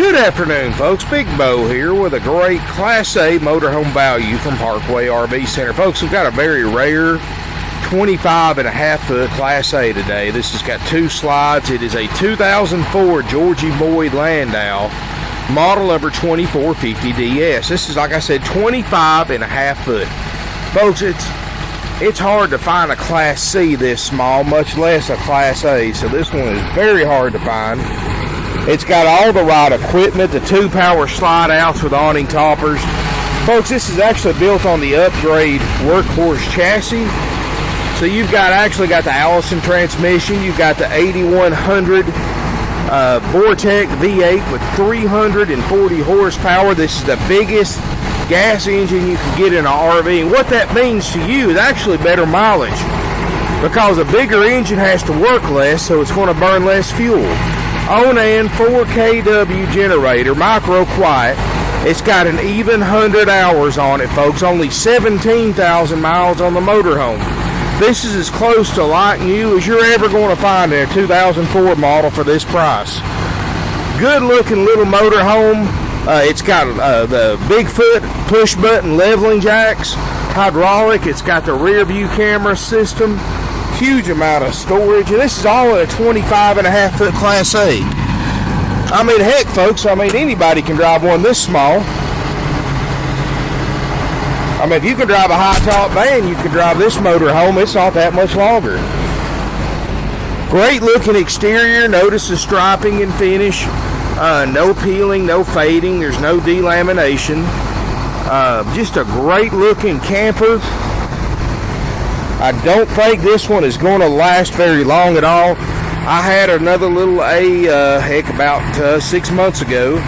Good afternoon, folks. Big Bo here with a great Class A motorhome value from Parkway RV Center. Folks, we've got a very rare 25.5 foot Class A today. This has got two slides. It is a 2004 Georgie Boy Landau, model number 2450DS. This is, like I said, 25.5 foot. Folks, it's hard to find a Class C this small, much less a Class A, so this one is very hard to find. It's got all the right equipment, the two power slide outs with awning toppers. Folks, this is actually built on the upgrade Workhorse chassis. So you've actually got the Allison Transmission, you've got the 8100 Vortec V-8 with 340 horsepower. This is the biggest gas engine you can get in an RV. And what that means to you is actually better mileage, because a bigger engine has to work less, so it's going to burn less fuel. Onan 4 kW generator, micro quiet. It's got an even 100 hours on it, folks. Only 17,000 miles on the motorhome. This is as close to like new as you're ever going to find in a 2004 model for this price. Good looking little motorhome. It's got the Bigfoot push button leveling jacks, hydraulic. It's got the rear view camera system. Huge amount of storage, and this is all in a 25.5 foot Class A. I mean, heck, folks, anybody can drive one this small. If you can drive a high top van, you can drive this motorhome. It's not that much longer. Great looking exterior. Notice the striping and finish. No peeling, no fading. There's no delamination. Just a great looking camper. I don't think this one is going to last very long at all. I had another little A, about 6 months ago,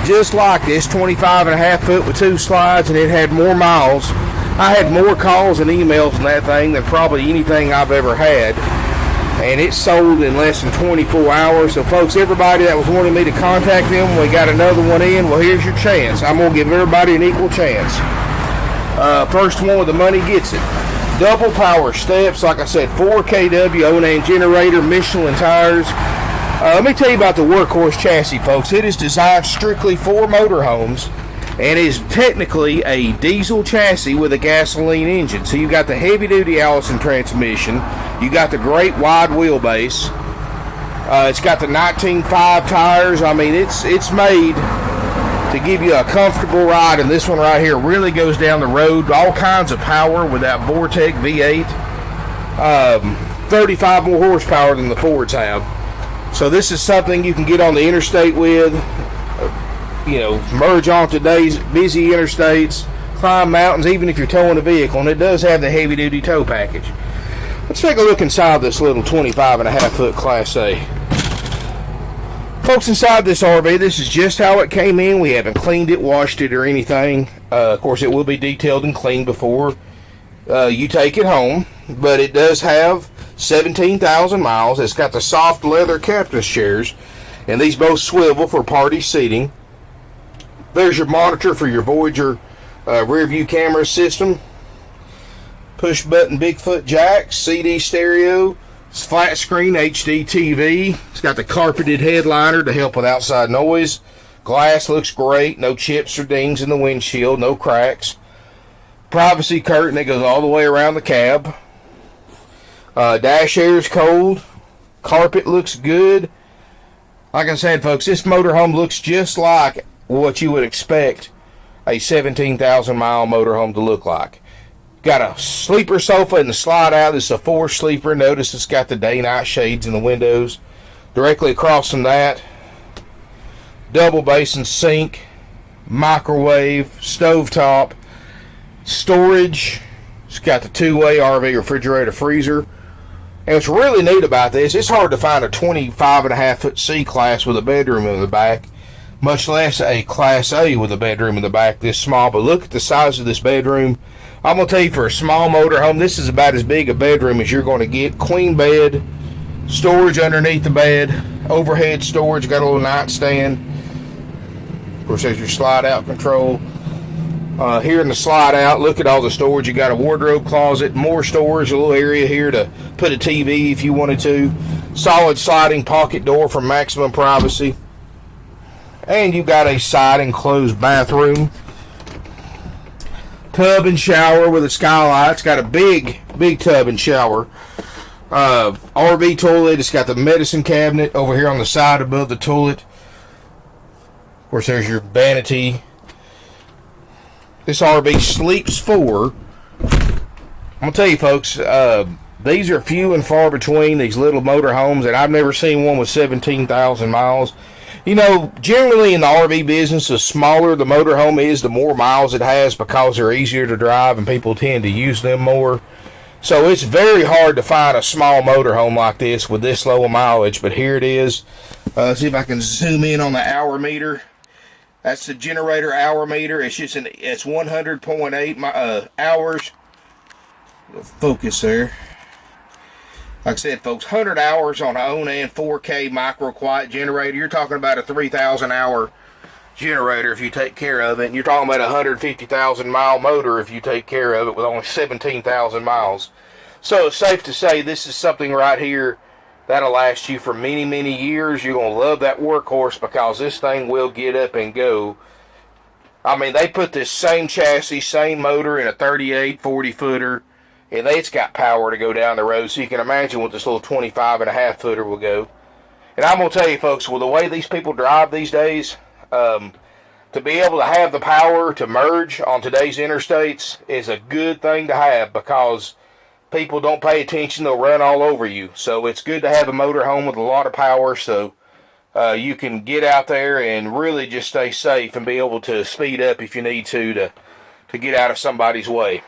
just like this, 25.5 foot with two slides, and it had more miles. I had more calls and emails on that thing than probably anything I've ever had, and it sold in less than 24 hours. So, folks, everybody that was wanting me to contact them, we got another one in. Well, here's your chance. I'm going to give everybody an equal chance. First one with the money gets it. Double power steps, like I said, 4 kW Onan generator, Michelin tires. Let me tell you about the Workhorse chassis, folks. It is designed strictly for motorhomes and is technically a diesel chassis with a gasoline engine. So you got the heavy-duty Allison transmission. You got the great wide wheelbase. It's got the 19.5 tires. It's made to give you a comfortable ride, and this one right here really goes down the road. All kinds of power with that Vortec V-8. 35 more horsepower than the Fords have. So this is something you can get on the interstate with. Merge on today's busy interstates, climb mountains, even if you're towing a vehicle. And it does have the heavy-duty tow package. Let's take a look inside this little 25.5 foot Class A. Folks, inside this RV, this is just how it came in. We haven't cleaned it, washed it, or anything. Of course, it will be detailed and cleaned before you take it home. But it does have 17,000 miles. It's got the soft leather captain's chairs, and these both swivel for party seating. There's your monitor for your Voyager rear view camera system. Push button Bigfoot jacks, CD stereo. It's flat screen HD TV. It's got the carpeted headliner to help with outside noise. Glass looks great. No chips or dings in the windshield. No cracks. Privacy curtain that goes all the way around the cab. Dash air is cold. Carpet looks good. Like I said, folks, this motorhome looks just like what you would expect a 17,000 mile motorhome to look like. Got a sleeper sofa in the slide out. This is a 4 sleeper. Notice it's got the day-night shades in the windows. Directly across from that, double basin sink, microwave, stovetop, storage. It's got the two-way RV refrigerator freezer. And what's really neat about this, it's hard to find a 25.5 foot C-Class with a bedroom in the back, much less a Class A with a bedroom in the back this small. But look at the size of this bedroom. I'm going to tell you, for a small motorhome, this is about as big a bedroom as you're going to get. Queen bed, storage underneath the bed, overhead storage, got a little nightstand. Of course, there's your slide out control. Here in the slide out, look at all the storage. You got a wardrobe closet, more storage, a little area here to put a TV if you wanted to. Solid sliding pocket door for maximum privacy. And you've got a side enclosed bathroom. Tub and shower with a skylight. It's got a big tub and shower. RV toilet. It's got the medicine cabinet over here on the side above the toilet. Of course, there's your vanity. This RV sleeps 4. I'm going to tell you, folks, these are few and far between, these little motorhomes, and I've never seen one with 17,000 miles. You know, generally in the RV business, the smaller the motorhome is, the more miles it has because they're easier to drive and people tend to use them more. So it's very hard to find a small motorhome like this with this low mileage, but here it is. See if I can zoom in on the hour meter. That's the generator hour meter. It's 100.8 hours. Focus there. Like I said, folks, 100 hours on an Onan 4K micro quiet generator. You're talking about a 3,000 hour generator if you take care of it. And you're talking about a 150,000 mile motor if you take care of it with only 17,000 miles. So it's safe to say this is something right here that'll last you for many, many years. You're going to love that Workhorse because this thing will get up and go. I mean, they put this same chassis, same motor in a 38 40 footer. And it's got power to go down the road, so you can imagine what this little 25.5 footer will go. And I'm going to tell you, folks, with the way these people drive these days, to be able to have the power to merge on today's interstates is a good thing to have because people don't pay attention. They'll run all over you. So it's good to have a motorhome with a lot of power so you can get out there and really just stay safe and be able to speed up if you need to get out of somebody's way.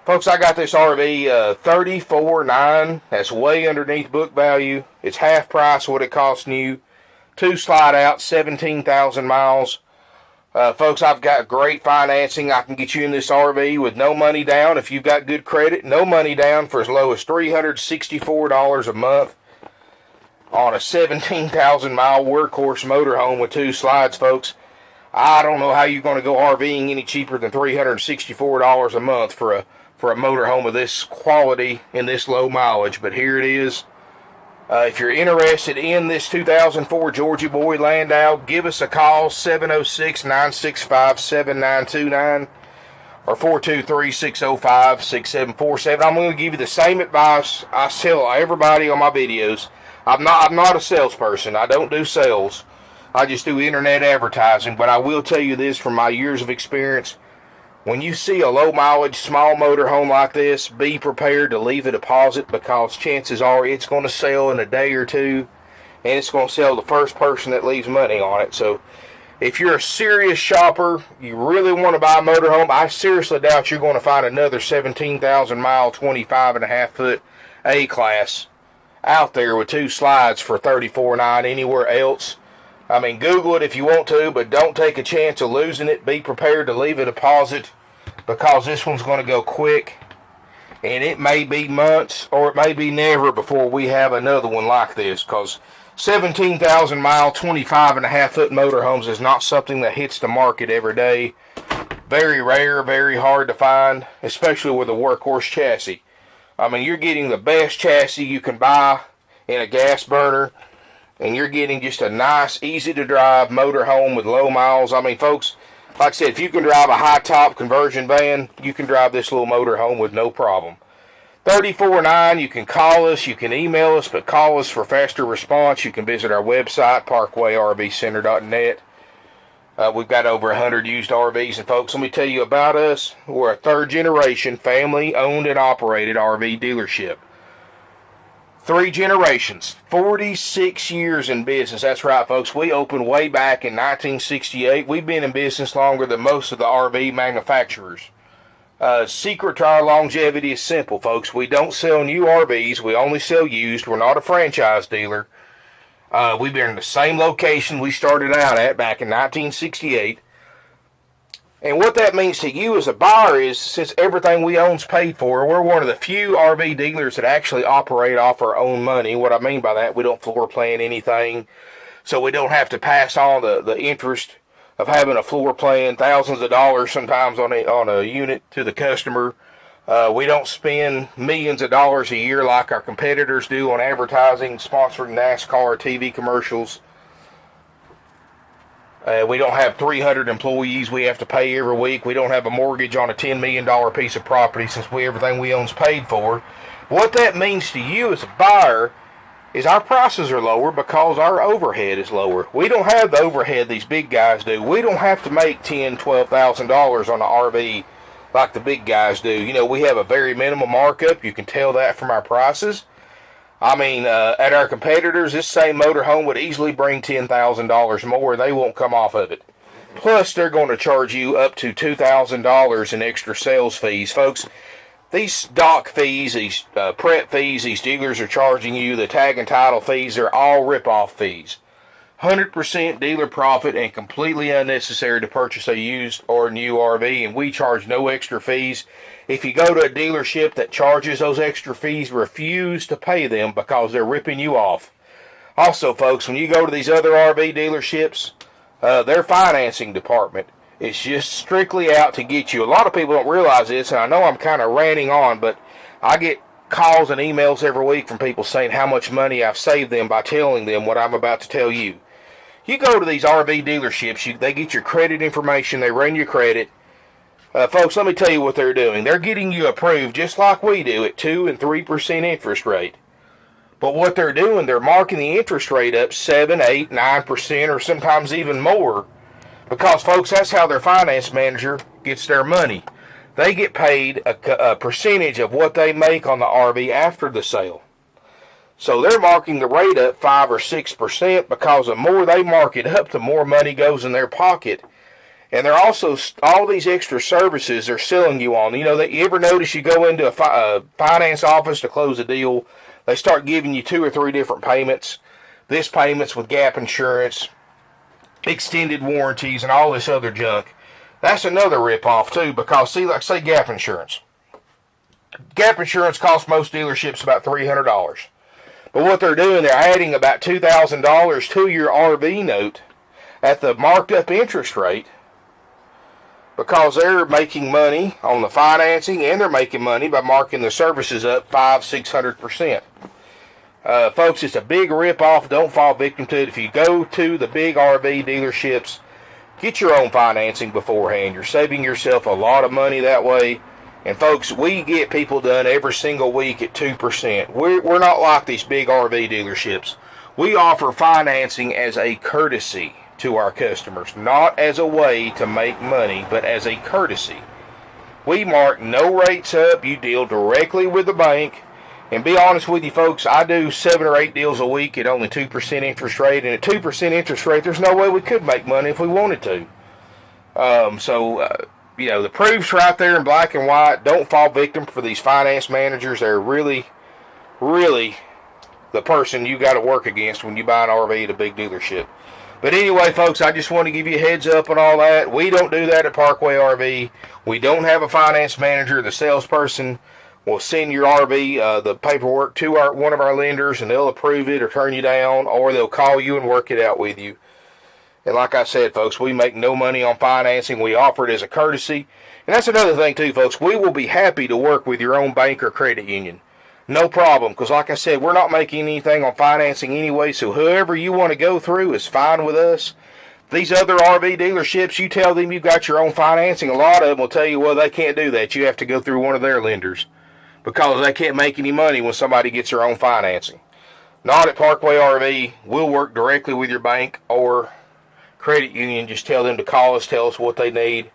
Folks, I got this RV $34,900. That's way underneath book value. It's half price what it cost new. 2 slide out, 17,000 miles. Folks, I've got great financing. I can get you in this RV with no money down. If you've got good credit, no money down for as low as $364 a month on a 17,000 mile Workhorse motorhome with 2 slides, folks. I don't know how you're going to go RVing any cheaper than $364 a month for a motorhome of this quality and this low mileage, but here it is. If you're interested in this 2004 Georgie Boy Landau, give us a call, 706-965-7929 or 423-605-6747. I'm going to give you the same advice I tell everybody on my videos. I'm not a salesperson. I don't do sales. I just do internet advertising, but I will tell you this from my years of experience. When you see a low mileage small motorhome like this, be prepared to leave a deposit because chances are it's going to sell in a day or two and it's going to sell the first person that leaves money on it. So if you're a serious shopper, you really want to buy a motorhome, I seriously doubt you're going to find another 17,000 mile 25.5 foot A class out there with 2 slides for $34,900 anywhere else. I mean, Google it if you want to, but don't take a chance of losing it. Be prepared to leave a deposit because this one's going to go quick. And it may be months or it may be never before we have another one like this because 17,000 mile, 25.5 foot motorhomes is not something that hits the market every day. Very rare, very hard to find, especially with a Workhorse chassis. I mean, you're getting the best chassis you can buy in a gas burner. And you're getting just a nice, easy-to-drive motorhome with low miles. I mean, folks, like I said, if you can drive a high-top conversion van, you can drive this little motorhome with no problem. $34,900. You can call us. You can email us, but call us for faster response. You can visit our website, parkwayrvcenter.net. We've got over 100 used RVs. And, folks, let me tell you about us. We're a third-generation, family-owned and operated RV dealership. 3 generations, 46 years in business. That's right, folks. We opened way back in 1968. We've been in business longer than most of the RV manufacturers. Secret to our longevity is simple, folks. We don't sell new RVs. We only sell used. We're not a franchise dealer. We've been in the same location we started out at back in 1968. And what that means to you as a buyer is, since everything we own is paid for, we're one of the few RV dealers that actually operate off our own money. What I mean by that, we don't floor plan anything, so we don't have to pass on the interest of having a floor plan, thousands of dollars sometimes on a unit to the customer. We don't spend millions of dollars a year like our competitors do on advertising, sponsoring NASCAR TV commercials. We don't have 300 employees we have to pay every week. We don't have a mortgage on a $10 million piece of property since everything we own is paid for. What that means to you as a buyer is our prices are lower because our overhead is lower. We don't have the overhead these big guys do. We don't have to make $10,000, $12,000 on an RV like the big guys do. You know, we have a very minimal markup. You can tell that from our prices. I mean, at our competitors, this same motorhome would easily bring $10,000 more. They won't come off of it. Plus, they're going to charge you up to $2,000 in extra sales fees. Folks, these dock fees, these prep fees, these dealers are charging you, the tag and title fees, they're all rip-off fees. 100% dealer profit and completely unnecessary to purchase a used or new RV, and we charge no extra fees. If you go to a dealership that charges those extra fees, refuse to pay them because they're ripping you off. Also, folks, when you go to these other RV dealerships, their financing department is just strictly out to get you. A lot of people don't realize this, and I know I'm kind of ranting on, but I get calls and emails every week from people saying how much money I've saved them by telling them what I'm about to tell you. You go to these RV dealerships, they get your credit information, they run your credit. Folks, let me tell you what they're doing. They're getting you approved just like we do at 2 and 3% interest rate. But what they're doing, they're marking the interest rate up 7, 8, 9%, or sometimes even more. Because, folks, that's how their finance manager gets their money. They get paid a percentage of what they make on the RV after the sale. So they're marking the rate up 5 or 6% because the more they mark it up, the more money goes in their pocket. And they're also, all these extra services they're selling you on. You know, you ever notice you go into a finance office to close a deal, they start giving you 2 or 3 different payments. This payment's with gap insurance, extended warranties, and all this other junk. That's another rip-off, too, because, see, like, say gap insurance. Gap insurance costs most dealerships about $300. But what they're doing, they're adding about $2,000 to your RV note at the marked up interest rate because they're making money on the financing and they're making money by marking the services up 500-600%. Folks, it's a big rip-off. Don't fall victim to it. If you go to the big RV dealerships, get your own financing beforehand. You're saving yourself a lot of money that way. And folks, we get people done every single week at 2%. We're not like these big RV dealerships. We offer financing as a courtesy to our customers, not as a way to make money, but as a courtesy. We mark no rates up. You deal directly with the bank. And be honest with you, folks, I do 7 or 8 deals a week at only 2% interest rate. And at 2% interest rate, there's no way we could make money if we wanted to. You know, the proof's right there in black and white. Don't fall victim for these finance managers. They're really, really the person you got to work against when you buy an RV at a big dealership. But anyway, folks, I just want to give you a heads up on all that. We don't do that at Parkway RV. We don't have a finance manager. The salesperson will send your RV, the paperwork to one of our lenders, and they'll approve it or turn you down, or they'll call you and work it out with you. And like I said, folks, we make no money on financing. We offer it as a courtesy. And that's another thing, too, folks. We will be happy to work with your own bank or credit union. No problem. Because like I said, we're not making anything on financing anyway. So whoever you want to go through is fine with us. These other RV dealerships, you tell them you've got your own financing. A lot of them will tell you, well, they can't do that. You have to go through one of their lenders. Because they can't make any money when somebody gets their own financing. Not at Parkway RV. We'll work directly with your bank or credit union. Just tell them to call us, tell us what they need.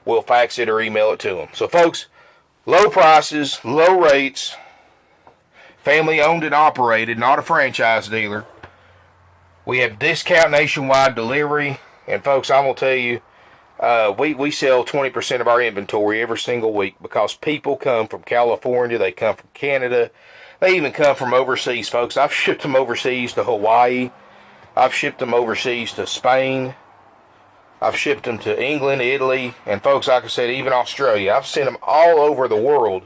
We'll fax it or email it to them. So, folks, low prices, low rates, family owned and operated, not a franchise dealer. We have discount nationwide delivery. And, folks, I'm going to tell you, we sell 20% of our inventory every single week because people come from California, they come from Canada, they even come from overseas, folks. I've shipped them overseas to Hawaii. I've shipped them overseas to Spain. I've shipped them to England, Italy, and folks, like I said, even Australia. I've sent them all over the world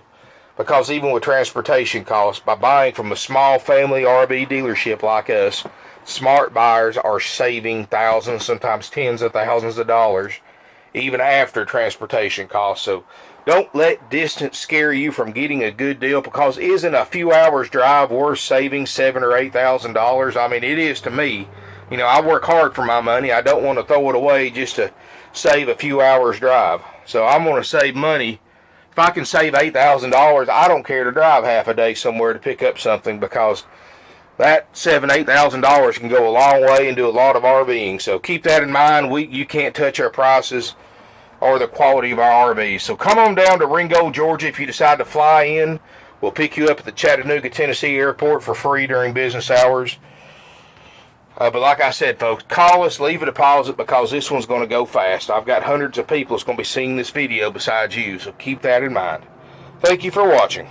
because even with transportation costs, by buying from a small family RV dealership like us, smart buyers are saving thousands, sometimes tens of thousands of dollars, even after transportation costs. So don't let distance scare you from getting a good deal, because isn't a few hours drive worth saving $7,000 or $8,000? I mean, it is to me. You know, I work hard for my money. I don't want to throw it away just to save a few hours drive. So I'm going to save money. If I can save $8,000, I don't care to drive half a day somewhere to pick up something, because that $8,000 can go a long way and do a lot of RVing. So keep that in mind. You can't touch our prices or the quality of our RVs. So come on down to Ringgold, Georgia if you decide to fly in. We'll pick you up at the Chattanooga, Tennessee airport for free during business hours. But like I said, folks, call us, leave a deposit, because this one's going to go fast. I've got hundreds of people that's going to be seeing this video besides you, so keep that in mind. Thank you for watching.